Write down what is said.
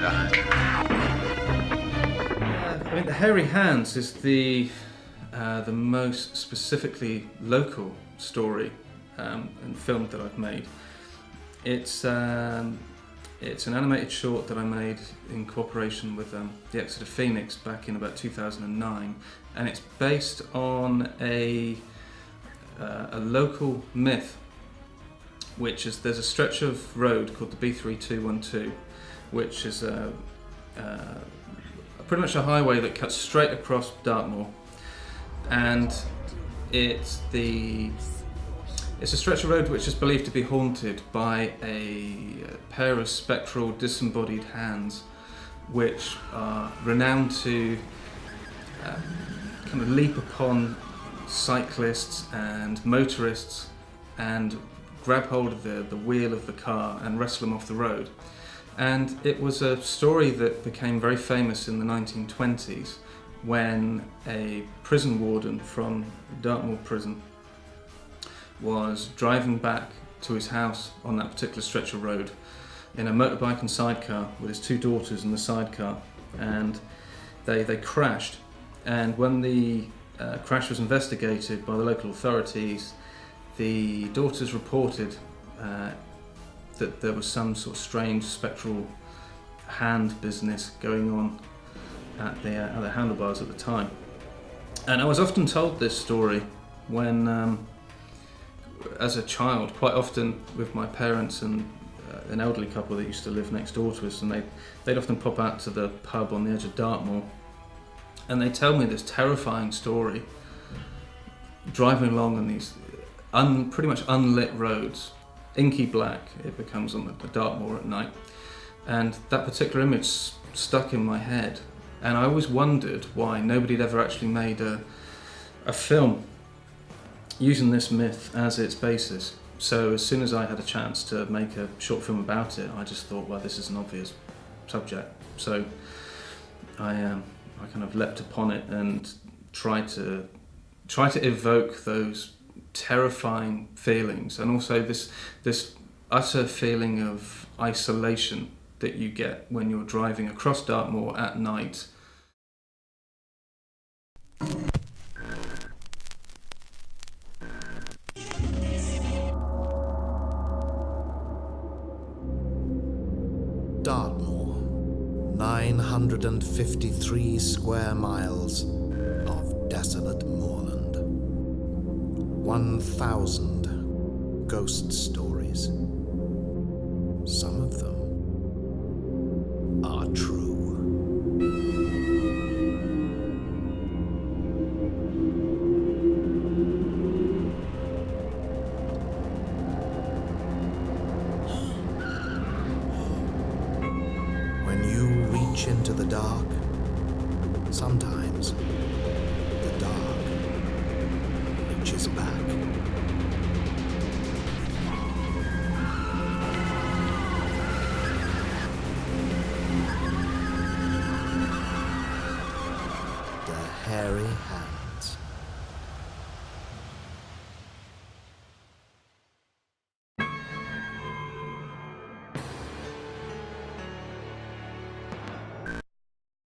I mean, the Hairy Hands is the most specifically local story and film that I've made. It's an animated short that I made in cooperation with the Exeter Phoenix back in about 2009, and it's based on a local myth, which is there's a stretch of road called the B3212, which is pretty much a highway that cuts straight across Dartmoor, and it's a stretch of road which is believed to be haunted by a pair of spectral disembodied hands, which are renowned to kind of leap upon cyclists and motorists and grab hold of the wheel of the car and wrestle them off the road. And it was a story that became very famous in the 1920s when a prison warden from Dartmoor prison was driving back to his house on that particular stretch of road in a motorbike and sidecar with his two daughters in the sidecar, and they crashed. And when the crash was investigated by the local authorities, the daughters reported that there was some sort of strange spectral hand business going on at the handlebars at the time. And I was often told this story when, as a child, quite often with my parents and an elderly couple that used to live next door to us, and they'd often pop out to the pub on the edge of Dartmoor, and they'd tell me this terrifying story, driving along on these pretty much unlit roads, inky black it becomes on the Dartmoor at night, and that particular image stuck in my head, and I always wondered why nobody had ever actually made a film using this myth as its basis. So as soon as I had a chance to make a short film about it, I just thought, well, this is an obvious subject. So I kind of leapt upon it and tried to evoke those terrifying feelings, and also this utter feeling of isolation that you get when you're driving across Dartmoor at night. Dartmoor, 953 square miles of desolate moorland. 1,000 ghost stories. Some of them are true. When you reach into the dark, sometimes